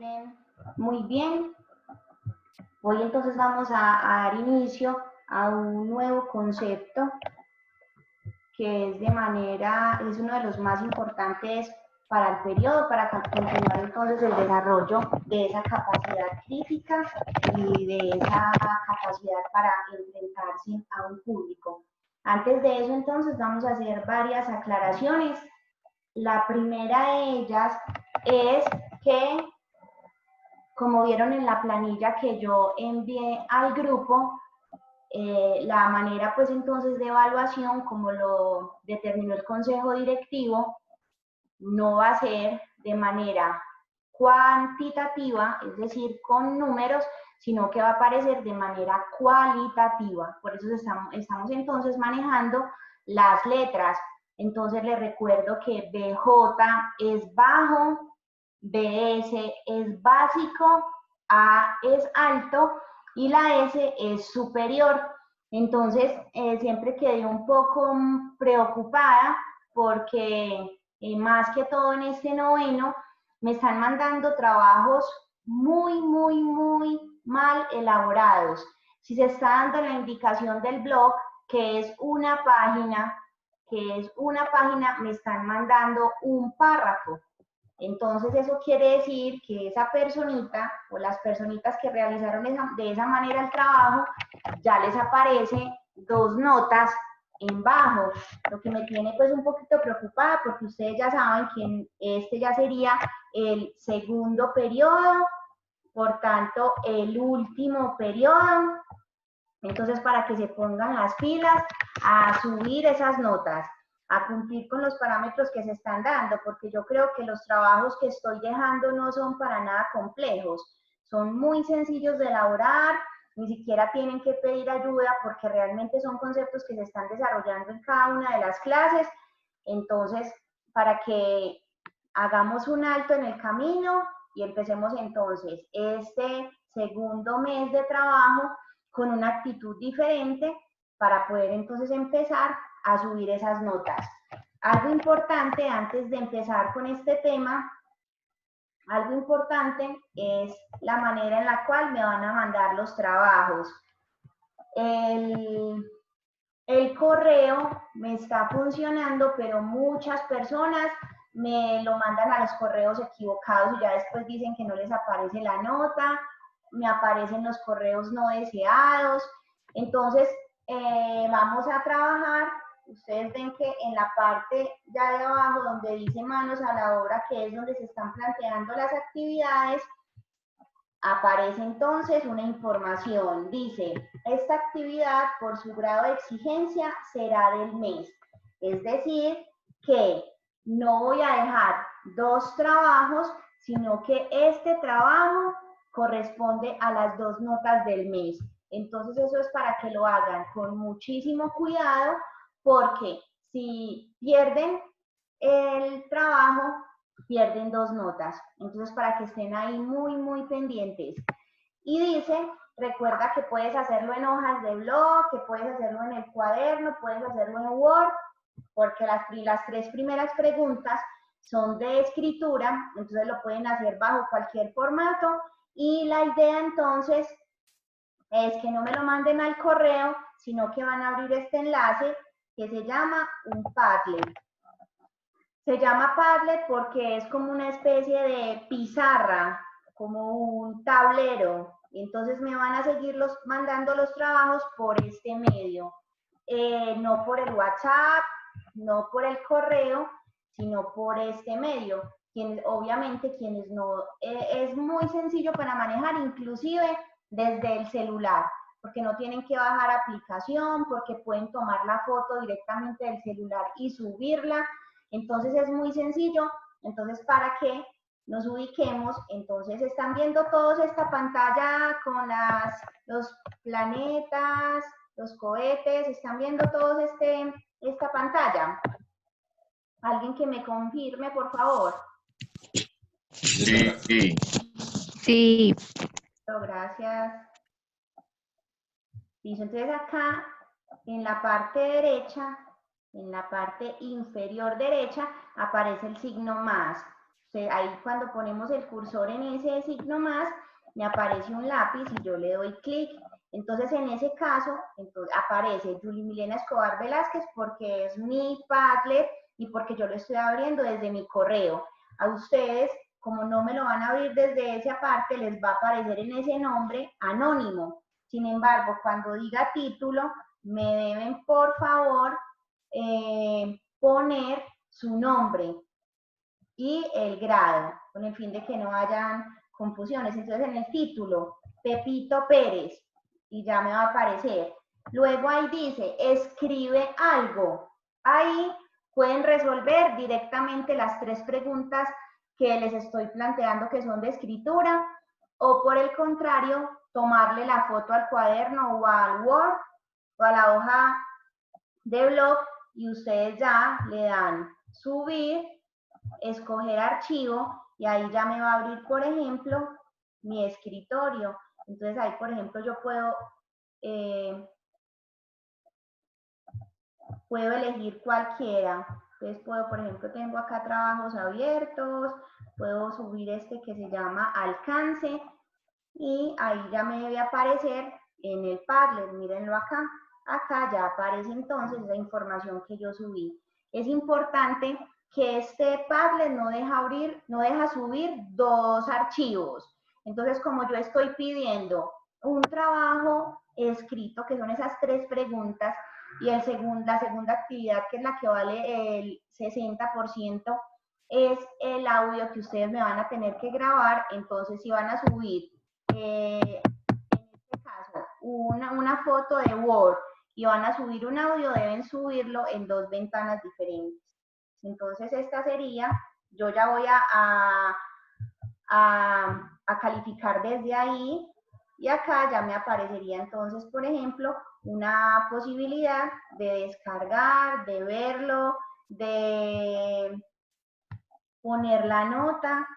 encuentren muy bien. Hoy entonces vamos a dar inicio a un nuevo concepto que es uno de los más importantes para el periodo, para continuar entonces el desarrollo de esa capacidad crítica y de esa capacidad para enfrentarse a un público. Antes de eso entonces vamos a hacer varias aclaraciones. La primera de ellas es que, como vieron en la planilla que yo envié al grupo, la manera pues entonces de evaluación, como lo determinó el consejo directivo, no va a ser de manera cuantitativa, es decir, con números, sino que va a aparecer de manera cualitativa. Por eso estamos entonces manejando las letras. Entonces les recuerdo que BJ es bajo, BS es básico, A es alto y la S es superior. Entonces, siempre quedé un poco preocupada porque más que todo en este noveno me están mandando trabajos muy mal elaborados. Si se está dando la indicación del blog, que es una página, me están mandando un párrafo. Entonces eso quiere decir que esa personita o las personitas que realizaron de esa manera el trabajo, ya les aparece 2 notas en bajo, lo que me tiene pues un poquito preocupada porque ustedes ya saben que este ya sería el segundo periodo, por tanto el último periodo. Entonces, para que se pongan las pilas a subir esas notas, a cumplir con los parámetros que se están dando, porque yo creo que los trabajos que estoy dejando no son para nada complejos, son muy sencillos de elaborar, ni siquiera tienen que pedir ayuda porque realmente son conceptos que se están desarrollando en cada una de las clases. Entonces, para que hagamos un alto en el camino y empecemos entonces este segundo mes de trabajo con una actitud diferente para poder entonces empezar a subir esas notas. Algo importante antes de empezar con este tema, algo importante es la manera en la cual me van a mandar los trabajos. El correo me está funcionando, pero muchas personas me lo mandan a los correos equivocados y ya después dicen que no les aparece la nota, me aparecen los correos no deseados. Entonces, vamos a trabajar. Ustedes ven que en la parte ya de abajo donde dice manos a la obra, que es donde se están planteando las actividades, aparece entonces una información. Dice, esta actividad por su grado de exigencia será del mes. Es decir, que no voy a dejar 2 trabajos, sino que este trabajo corresponde a las 2 notas del mes. Entonces eso es para que lo hagan con muchísimo cuidado, porque si pierden el trabajo, pierden 2 notas. Entonces, para que estén ahí muy pendientes. Y dice, recuerda que puedes hacerlo en hojas de blog, que puedes hacerlo en el cuaderno, puedes hacerlo en Word, porque las 3 primeras preguntas son de escritura, entonces lo pueden hacer bajo cualquier formato. Y la idea entonces es que no me lo manden al correo, sino que van a abrir este enlace que se llama un Padlet. Se llama Padlet porque es como una especie de pizarra, como un tablero. Entonces me van a seguir mandando los trabajos por este medio. No por el WhatsApp, no por el correo, sino por este medio. Obviamente quienes no, es muy sencillo para manejar, inclusive desde el celular, porque no tienen que bajar aplicación, porque pueden tomar la foto directamente del celular y subirla. Entonces es muy sencillo. Entonces, para que nos ubiquemos, entonces están viendo todos esta pantalla con los planetas, los cohetes, están viendo todos esta pantalla. Alguien que me confirme, por favor. Sí. Sí. Gracias. Listo, entonces acá en la parte derecha, en la parte inferior derecha, aparece el signo más. Ahí cuando ponemos el cursor en ese signo más, me aparece un lápiz y yo le doy clic. Entonces, en ese caso, entonces, aparece Julie Milena Escobar Velázquez porque es mi Padlet y porque yo lo estoy abriendo desde mi correo. A ustedes, como no me lo van a abrir desde esa parte, les va a aparecer en ese nombre anónimo. Sin embargo, cuando diga título, me deben, por favor, poner su nombre y el grado, con el fin de que no hayan confusiones. Entonces, en el título, Pepito Pérez, y ya me va a aparecer. Luego ahí dice, escribe algo. Ahí pueden resolver directamente las 3 preguntas que les estoy planteando que son de escritura, o por el contrario, tomarle la foto al cuaderno o al Word o a la hoja de blog y ustedes ya le dan subir, escoger archivo y ahí ya me va a abrir, por ejemplo, mi escritorio. Entonces ahí, por ejemplo, yo puedo elegir cualquiera. Entonces puedo, por ejemplo, tengo acá trabajos abiertos, puedo subir este que se llama alcance y ahí ya me debe aparecer en el Padlet, mírenlo acá. Acá ya aparece entonces la información que yo subí. Es importante que este Padlet no deja subir 2 archivos. Entonces, como yo estoy pidiendo un trabajo escrito, que son esas 3 preguntas, y la segunda actividad, que es la que vale el 60%, es el audio que ustedes me van a tener que grabar. Entonces, si van a subir, en este caso, una foto de Word y van a subir un audio, deben subirlo en 2 ventanas diferentes. Entonces, esta sería, yo ya voy a calificar desde ahí, y acá ya me aparecería entonces, por ejemplo, una posibilidad de descargar, de verlo, de poner la nota.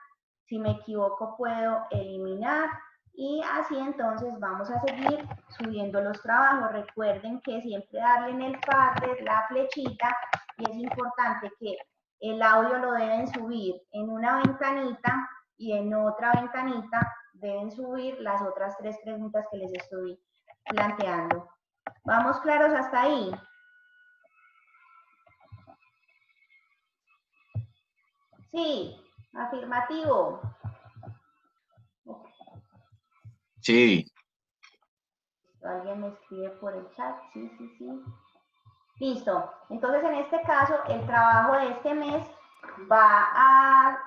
Si me equivoco puedo eliminar y así entonces vamos a seguir subiendo los trabajos. Recuerden que siempre darle en el Padlet la flechita, y es importante que el audio lo deben subir en una ventanita y en otra ventanita deben subir las otras 3 preguntas que les estoy planteando. ¿Vamos claros hasta ahí? Sí, afirmativo. Sí. Alguien me escribe por el chat, sí, sí, sí. Listo. Entonces, en este caso, el trabajo de este mes va a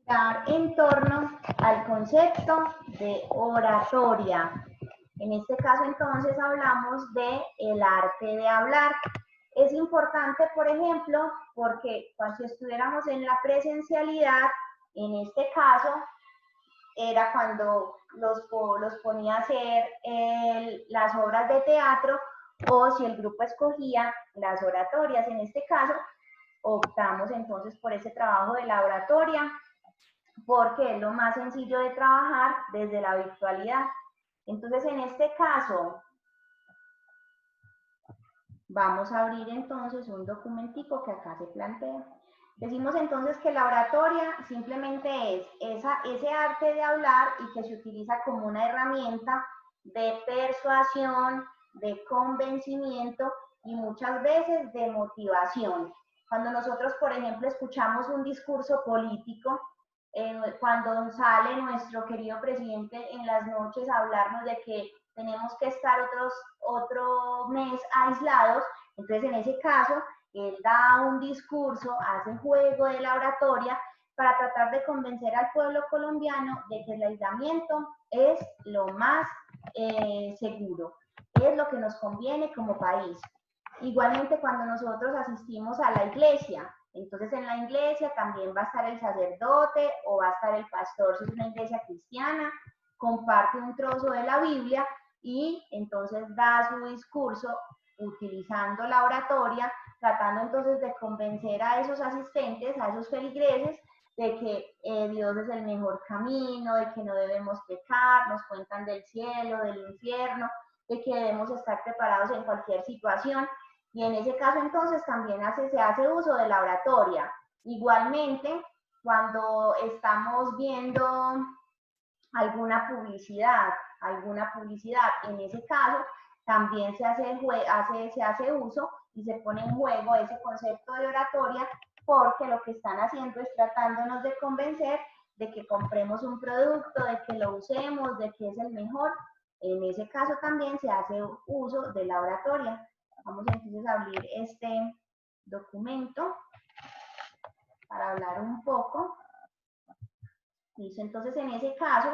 girar en torno al concepto de oratoria. En este caso, entonces, hablamos de el arte de hablar. Es importante, por ejemplo, porque si estuviéramos en la presencialidad, en este caso, era cuando los ponía a hacer las obras de teatro, o si el grupo escogía las oratorias. En este caso, optamos entonces por ese trabajo de la oratoria, porque es lo más sencillo de trabajar desde la virtualidad. Entonces, en este caso, vamos a abrir entonces un documentico que acá se plantea. Decimos entonces que la oratoria simplemente es ese arte de hablar y que se utiliza como una herramienta de persuasión, de convencimiento y muchas veces de motivación. Cuando nosotros, por ejemplo, escuchamos un discurso político, cuando sale nuestro querido presidente en las noches a hablarnos de que tenemos que estar otro mes aislados, entonces en ese caso él da un discurso, hace juego de la oratoria para tratar de convencer al pueblo colombiano de que el aislamiento es lo más seguro, es lo que nos conviene como país. Igualmente, cuando nosotros asistimos a la iglesia, entonces en la iglesia también va a estar el sacerdote o va a estar el pastor, si es una iglesia cristiana, comparte un trozo de la Biblia y entonces da su discurso utilizando la oratoria, tratando entonces de convencer a esos asistentes, a esos feligreses, de que Dios es el mejor camino, de que no debemos pecar, nos cuentan del cielo, del infierno, de que debemos estar preparados en cualquier situación. Y en ese caso entonces también se hace uso de la oratoria. Igualmente, cuando estamos viendo alguna publicidad, en ese caso, también se hace uso y se pone en juego ese concepto de oratoria, porque lo que están haciendo es tratándonos de convencer de que compremos un producto, de que lo usemos, de que es el mejor. En ese caso también se hace uso de la oratoria. Vamos entonces a abrir este documento para hablar un poco. Listo, entonces en ese caso,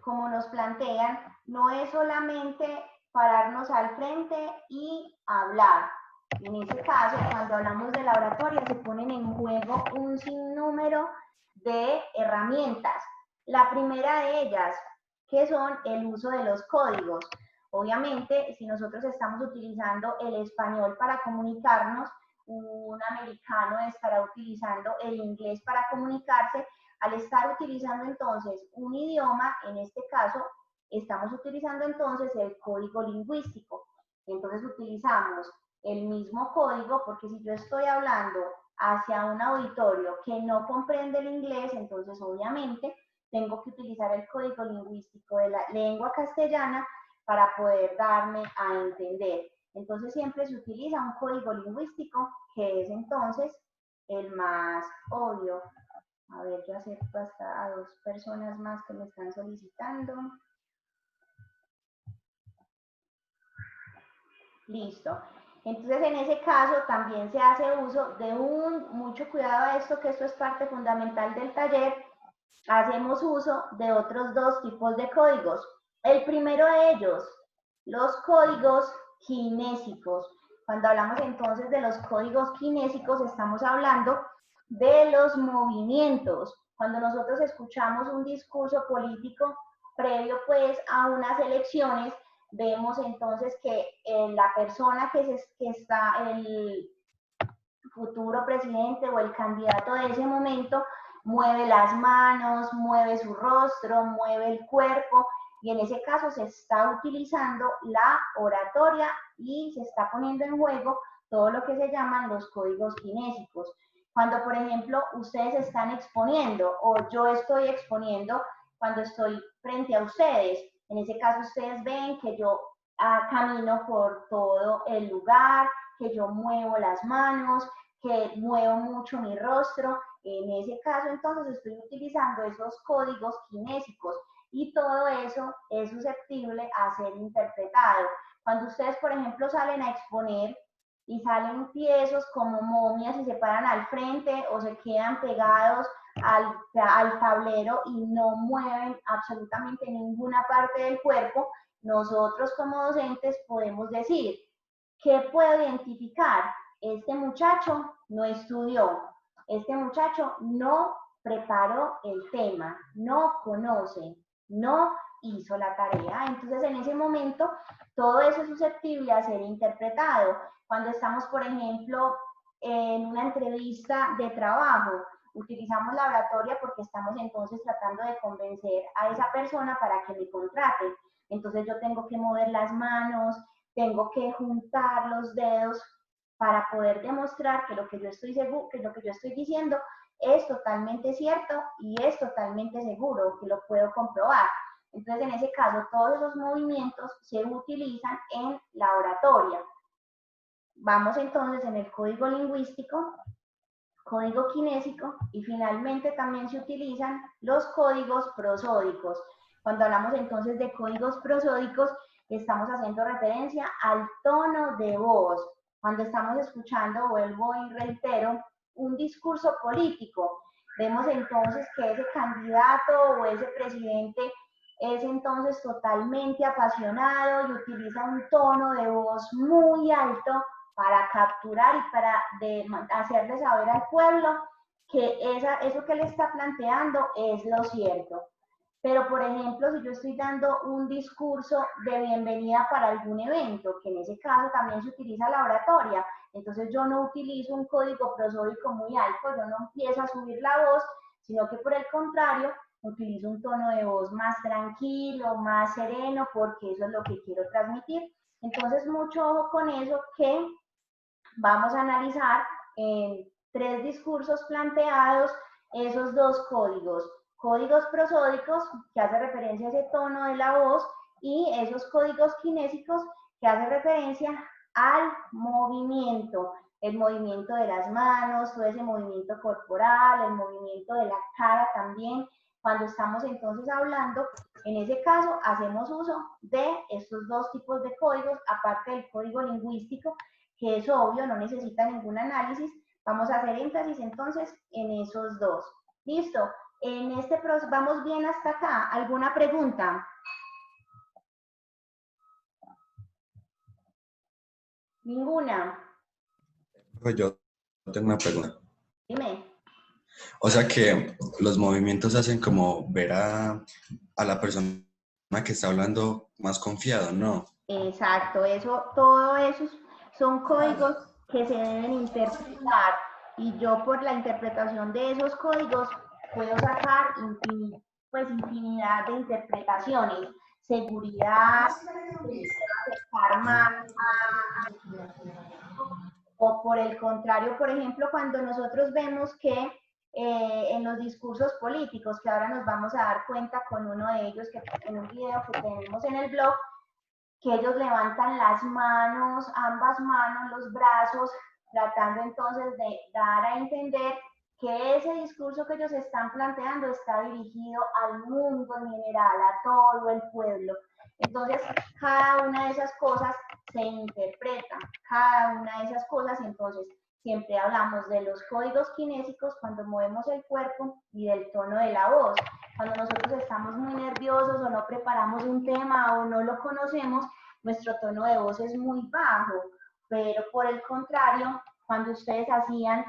como nos plantean, no es solamente pararnos al frente y hablar. En ese caso, cuando hablamos de la oratoria, se ponen en juego un sinnúmero de herramientas. La primera de ellas, que son el uso de los códigos. Obviamente, si nosotros estamos utilizando el español para comunicarnos, un americano estará utilizando el inglés para comunicarse. Al estar utilizando entonces un idioma, en este caso, estamos utilizando entonces el código lingüístico. Entonces utilizamos el mismo código, porque si yo estoy hablando hacia un auditorio que no comprende el inglés, entonces obviamente tengo que utilizar el código lingüístico de la lengua castellana para poder darme a entender. Entonces siempre se utiliza un código lingüístico que es entonces el más obvio. A ver, yo acepto hasta a 2 personas más que me están solicitando. Listo. Entonces, en ese caso, también se hace uso de mucho cuidado a esto, que esto es parte fundamental del taller. Hacemos uso de otros 2 tipos de códigos. El primero de ellos, los códigos kinésicos. Cuando hablamos entonces de los códigos kinésicos, estamos hablando de los movimientos. Cuando nosotros escuchamos un discurso político previo pues a unas elecciones, vemos entonces que la persona que está, el futuro presidente o el candidato de ese momento, mueve las manos, mueve su rostro, mueve el cuerpo, y en ese caso se está utilizando la oratoria y se está poniendo en juego todo lo que se llaman los códigos kinésicos. Cuando, por ejemplo, ustedes están exponiendo o yo estoy exponiendo, cuando estoy frente a ustedes, en ese caso ustedes ven que yo camino por todo el lugar, que yo muevo las manos, que muevo mucho mi rostro. En ese caso, entonces, estoy utilizando esos códigos kinésicos y todo eso es susceptible a ser interpretado. Cuando ustedes, por ejemplo, salen a exponer y salen tiesos como momias y se paran al frente o se quedan pegados al tablero y no mueven absolutamente ninguna parte del cuerpo, nosotros como docentes podemos decir, ¿qué puedo identificar? Este muchacho no estudió, este muchacho no preparó el tema, no conoce, no hizo la tarea. Entonces, en ese momento, todo eso es susceptible a ser interpretado. Cuando estamos, por ejemplo, en una entrevista de trabajo, utilizamos la oratoria porque estamos entonces tratando de convencer a esa persona para que me contrate. Entonces, yo tengo que mover las manos, tengo que juntar los dedos para poder demostrar que lo que yo estoy seguro, que lo que yo estoy diciendo es totalmente cierto y es totalmente seguro, que lo puedo comprobar. Entonces, en ese caso, todos esos movimientos se utilizan en la oratoria. Vamos entonces en el código lingüístico, código kinésico, y finalmente también se utilizan los códigos prosódicos. Cuando hablamos entonces de códigos prosódicos, estamos haciendo referencia al tono de voz. Cuando estamos escuchando, vuelvo y reitero, un discurso político, vemos entonces que ese candidato o ese presidente es entonces totalmente apasionado y utiliza un tono de voz muy alto para capturar y para hacerle saber al pueblo que eso que le está planteando es lo cierto. Pero, por ejemplo, si yo estoy dando un discurso de bienvenida para algún evento, que en ese caso también se utiliza la oratoria, entonces yo no utilizo un código prosódico muy alto, yo no empiezo a subir la voz, sino que por el contrario, utilizo un tono de voz más tranquilo, más sereno, porque eso es lo que quiero transmitir. Entonces, mucho ojo con eso, que vamos a analizar en tres discursos planteados, esos dos códigos. Códigos prosódicos, que hace referencia a ese tono de la voz, y esos códigos kinésicos, que hace referencia al movimiento, el movimiento de las manos, todo ese movimiento corporal, el movimiento de la cara también. Cuando estamos entonces hablando, en ese caso hacemos uso de estos dos tipos de códigos, aparte del código lingüístico, que es obvio, no necesita ningún análisis. Vamos a hacer énfasis entonces en esos dos. Listo. En este proceso, vamos bien hasta acá. ¿Alguna pregunta? Ninguna. Pues yo tengo una pregunta. Dime. O sea que los movimientos hacen como ver a la persona que está hablando más confiado, ¿no? Exacto, eso, todo eso son códigos que se deben interpretar, y yo por la interpretación de esos códigos puedo sacar infinidad de interpretaciones. Seguridad, acercar más, o por el contrario, por ejemplo, cuando nosotros vemos que en los discursos políticos, que ahora nos vamos a dar cuenta con uno de ellos, que en un video que tenemos en el blog, que ellos levantan las manos, ambas manos, los brazos, tratando entonces de dar a entender que ese discurso que ellos están planteando está dirigido al mundo en general, a todo el pueblo. Entonces, cada una de esas cosas se interpreta, cada una de esas cosas, y entonces siempre hablamos de los códigos kinésicos cuando movemos el cuerpo y del tono de la voz. Cuando nosotros estamos muy nerviosos o no preparamos un tema o no lo conocemos, nuestro tono de voz es muy bajo, pero por el contrario, cuando ustedes hacían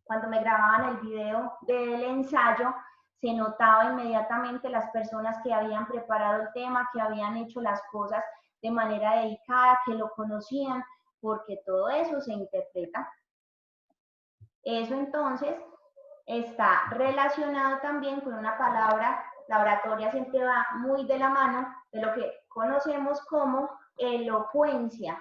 cuando me grababan el video del ensayo, se notaba inmediatamente las personas que habían preparado el tema, que habían hecho las cosas de manera dedicada, que lo conocían, porque todo eso se interpreta. Eso entonces está relacionado también con una palabra, la oratoria siempre va muy de la mano de lo que conocemos como elocuencia.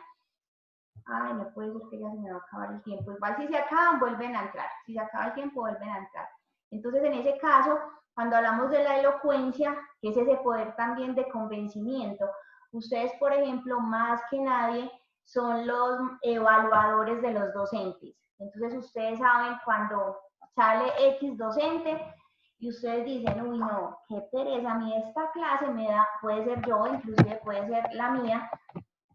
Ay, no puede ser que ya se me va a acabar el tiempo. Igual si se acaban, vuelven a entrar. Si se acaba el tiempo, vuelven a entrar. Entonces, en ese caso, cuando hablamos de la elocuencia, que es ese poder también de convencimiento, ustedes, por ejemplo, más que nadie, son los evaluadores de los docentes. Entonces, ustedes saben cuando sale X docente y ustedes dicen, uy, no, qué pereza, a mí esta clase me da, puede ser yo, inclusive puede ser la mía,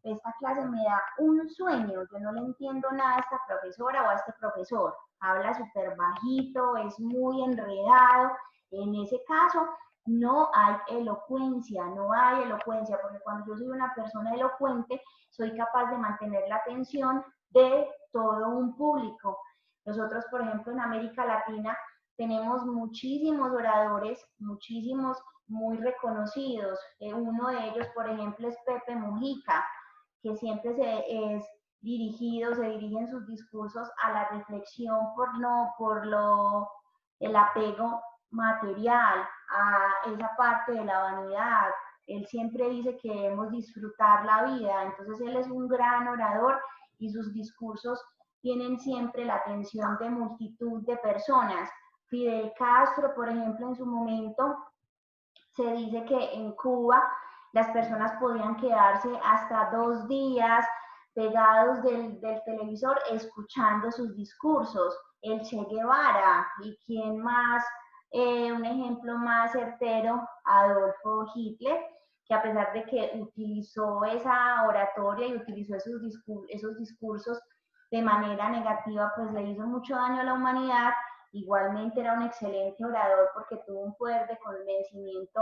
esta clase me da un sueño, yo no le entiendo nada a esta profesora o a este profesor, habla súper bajito, es muy enredado. En ese caso, no hay elocuencia, porque cuando yo soy una persona elocuente, soy capaz de mantener la atención de todo un público. Nosotros, por ejemplo, en América Latina tenemos muchísimos oradores, muchísimos muy reconocidos. Uno de ellos, por ejemplo, es Pepe Mujica, que siempre se dirigen sus discursos a la reflexión el apego material, a esa parte de la vanidad. Él siempre dice que debemos disfrutar la vida, entonces él es un gran orador y sus discursos tienen siempre la atención de multitud de personas. Fidel Castro, por ejemplo, en su momento, se dice que en Cuba las personas podían quedarse hasta 2 días pegados del televisor escuchando sus discursos. El Che Guevara, y quién más, un ejemplo más certero, Adolfo Hitler, que a pesar de que utilizó esa oratoria y utilizó esos discursos de manera negativa, pues le hizo mucho daño a la humanidad. Igualmente era un excelente orador porque tuvo un poder de convencimiento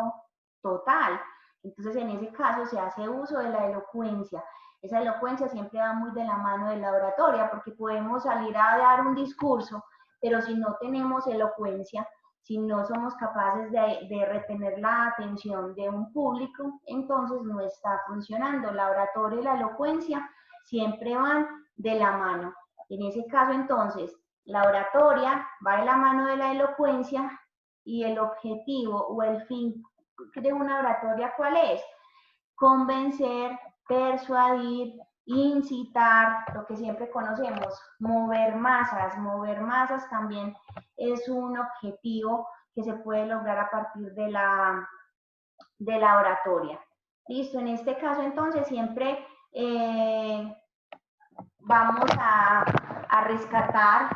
total. Entonces, en ese caso se hace uso de la elocuencia. Esa elocuencia siempre va muy de la mano de la oratoria, porque podemos salir a dar un discurso, pero si no tenemos elocuencia, si no somos capaces de retener la atención de un público, entonces no está funcionando. La oratoria y la elocuencia siempre van de la mano. En ese caso, entonces, la oratoria va de la mano de la elocuencia, y el objetivo o el fin de una oratoria, ¿cuál es? Convencer, persuadir, incitar, lo que siempre conocemos, mover masas también es un objetivo que se puede lograr a partir de la oratoria. Listo, en este caso entonces siempre vamos a rescatar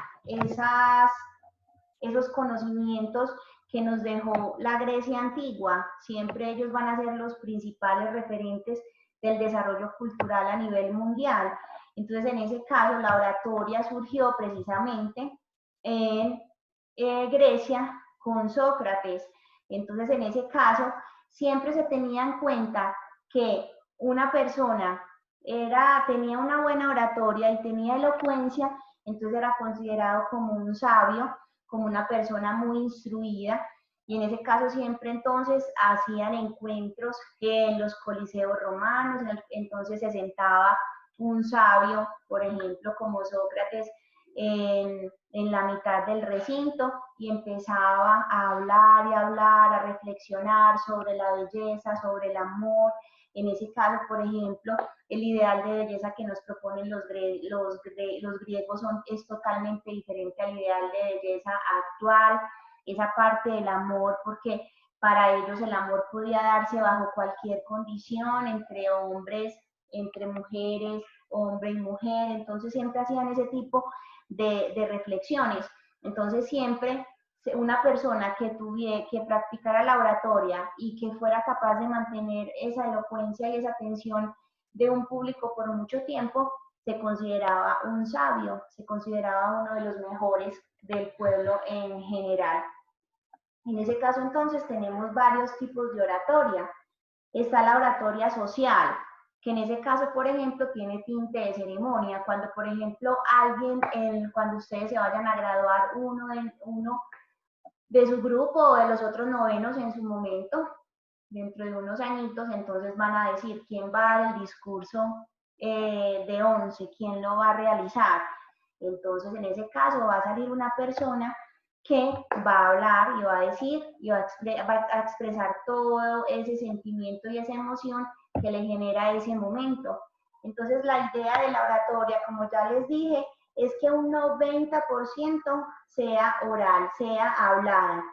esos conocimientos que nos dejó la Grecia antigua. Siempre ellos van a ser los principales referentes del desarrollo cultural a nivel mundial. Entonces, en ese caso, la oratoria surgió precisamente en Grecia con Sócrates. Entonces, en ese caso, siempre se tenía en cuenta que una persona tenía una buena oratoria y tenía elocuencia, entonces era considerado como un sabio, como una persona muy instruida, y en ese caso siempre entonces hacían encuentros en los coliseos romanos, entonces se sentaba un sabio, por ejemplo, como Sócrates, en la mitad del recinto y empezaba a hablar y hablar, a reflexionar sobre la belleza, sobre el amor. En ese caso, por ejemplo, el ideal de belleza que nos proponen los griegos es totalmente diferente al ideal de belleza actual, esa parte del amor, porque para ellos el amor podía darse bajo cualquier condición, entre hombres, entre mujeres, hombre y mujer, entonces siempre hacían ese tipo de reflexiones. Entonces siempre una persona que practicara la oratoria y que fuera capaz de mantener esa elocuencia y esa atención de un público por mucho tiempo, se consideraba un sabio, se consideraba uno de los mejores del pueblo en general. En ese caso entonces tenemos varios tipos de oratoria. Está la oratoria social, que en ese caso, por ejemplo, tiene tinte de ceremonia. Cuando, por ejemplo, cuando ustedes se vayan a graduar uno de su grupo o de los otros novenos en su momento, dentro de unos añitos, entonces van a decir quién va a dar el discurso de 11, quién lo va a realizar. Entonces, en ese caso va a salir una persona que va a hablar y va a decir y va a expresar todo ese sentimiento y esa emoción que le genera ese momento. Entonces, la idea de la oratoria, como ya les dije, es que un 90% sea oral, sea hablada.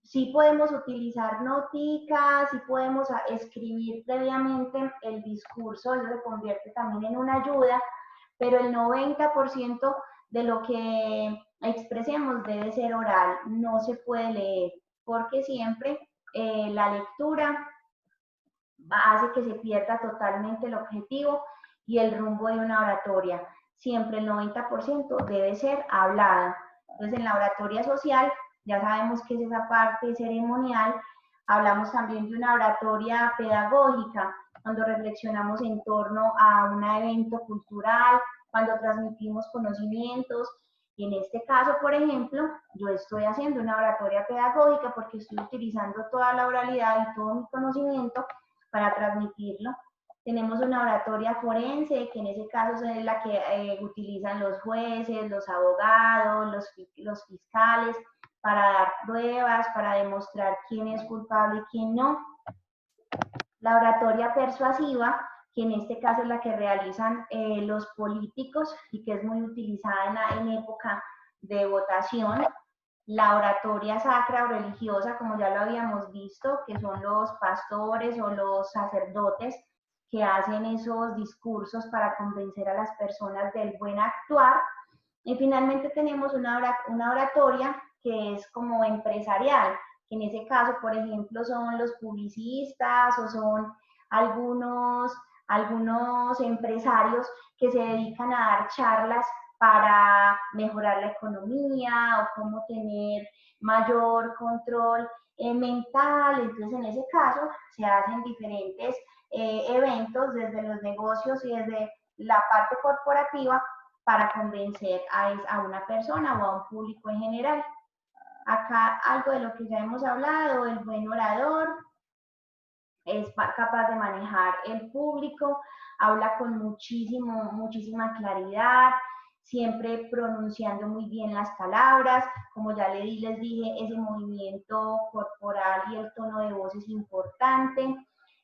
Sí podemos utilizar noticas, sí podemos escribir previamente el discurso, eso se convierte también en una ayuda, pero el 90% de lo que expresemos debe ser oral, no se puede leer, porque siempre la lectura hace que se pierda totalmente el objetivo y el rumbo de una oratoria. Siempre el 90% debe ser hablada. Entonces, en la oratoria social, ya sabemos que es esa parte ceremonial. Hablamos también de una oratoria pedagógica, cuando reflexionamos en torno a un evento cultural, cuando transmitimos conocimientos. Y en este caso, por ejemplo, yo estoy haciendo una oratoria pedagógica porque estoy utilizando toda la oralidad y todo mi conocimiento para transmitirlo. Tenemos una oratoria forense, que en ese caso es la que utilizan los jueces, los abogados, los fiscales, para dar pruebas, para demostrar quién es culpable y quién no. La oratoria persuasiva, que en este caso es la que realizan los políticos y que es muy utilizada en época de votación. La oratoria sacra o religiosa, como ya lo habíamos visto, que son los pastores o los sacerdotes que hacen esos discursos para convencer a las personas del buen actuar. Y finalmente tenemos una oratoria que es como empresarial, que en ese caso, por ejemplo, son los publicistas o son algunos empresarios que se dedican a dar charlas para mejorar la economía o cómo tener mayor control mental. Entonces, en ese caso, se hacen diferentes eventos desde los negocios y desde la parte corporativa para convencer a una persona o a un público en general. Acá algo de lo que ya hemos hablado, el buen orador es capaz de manejar el público, habla con muchísima claridad, siempre pronunciando muy bien las palabras. Como ya les dije, ese movimiento corporal y el tono de voz es importante.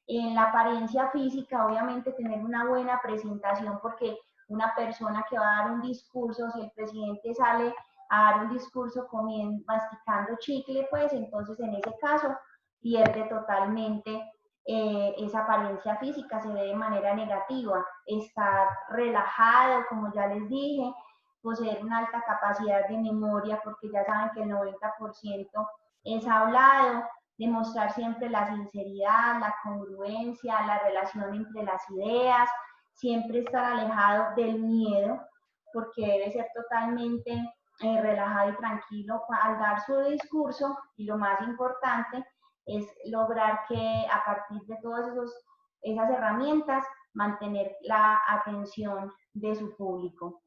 En la apariencia física, obviamente tener una buena presentación, porque una persona que va a dar un discurso, si el presidente sale a dar un discurso comiendo, masticando chicle, pues entonces en ese caso pierde totalmente esa apariencia física, se ve de manera negativa. Estar relajado, como ya les dije, poseer una alta capacidad de memoria, porque ya saben que el 90% es hablado, demostrar siempre la sinceridad, la congruencia, la relación entre las ideas, siempre estar alejado del miedo, porque debe ser totalmente relajado y tranquilo al dar su discurso, y lo más importante es lograr que a partir de todas esas herramientas mantener la atención de su público.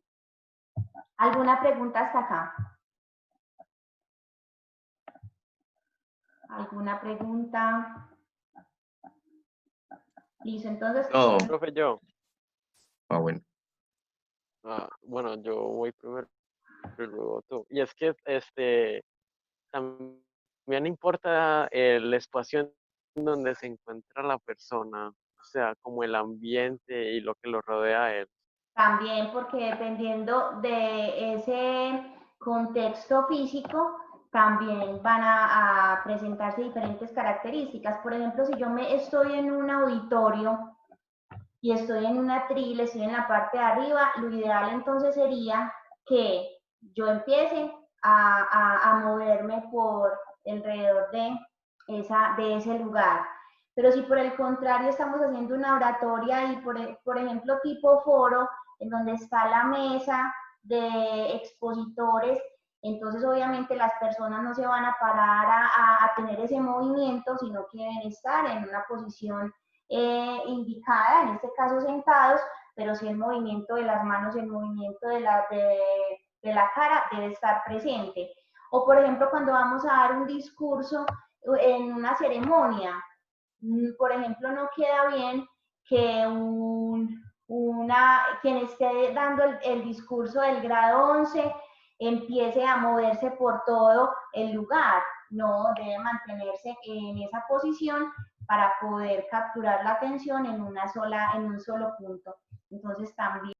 ¿Alguna pregunta hasta acá? ¿Alguna pregunta? Listo, entonces. No. Profe, yo. Bueno. Bueno, yo voy primero y luego tú. Y es que también importa el espacio en donde se encuentra la persona, o sea, como el ambiente y lo que lo rodea a él. También, porque dependiendo de ese contexto físico, también van a presentarse diferentes características. Por ejemplo, si yo estoy en un auditorio y estoy en un atril, estoy en la parte de arriba, lo ideal entonces sería que yo empiece a moverme por alrededor de ese lugar. Pero si por el contrario estamos haciendo una oratoria y por ejemplo tipo foro, en donde está la mesa de expositores, entonces obviamente las personas no se van a parar a tener ese movimiento, sino que deben estar en una posición indicada, en este caso sentados, pero sí el movimiento de las manos y el movimiento de la cara debe estar presente. O por ejemplo, cuando vamos a dar un discurso en una ceremonia, por ejemplo, no queda bien que quien esté dando el discurso del grado 11 empiece a moverse por todo el lugar. No, debe mantenerse en esa posición para poder capturar la atención en un solo punto. Entonces también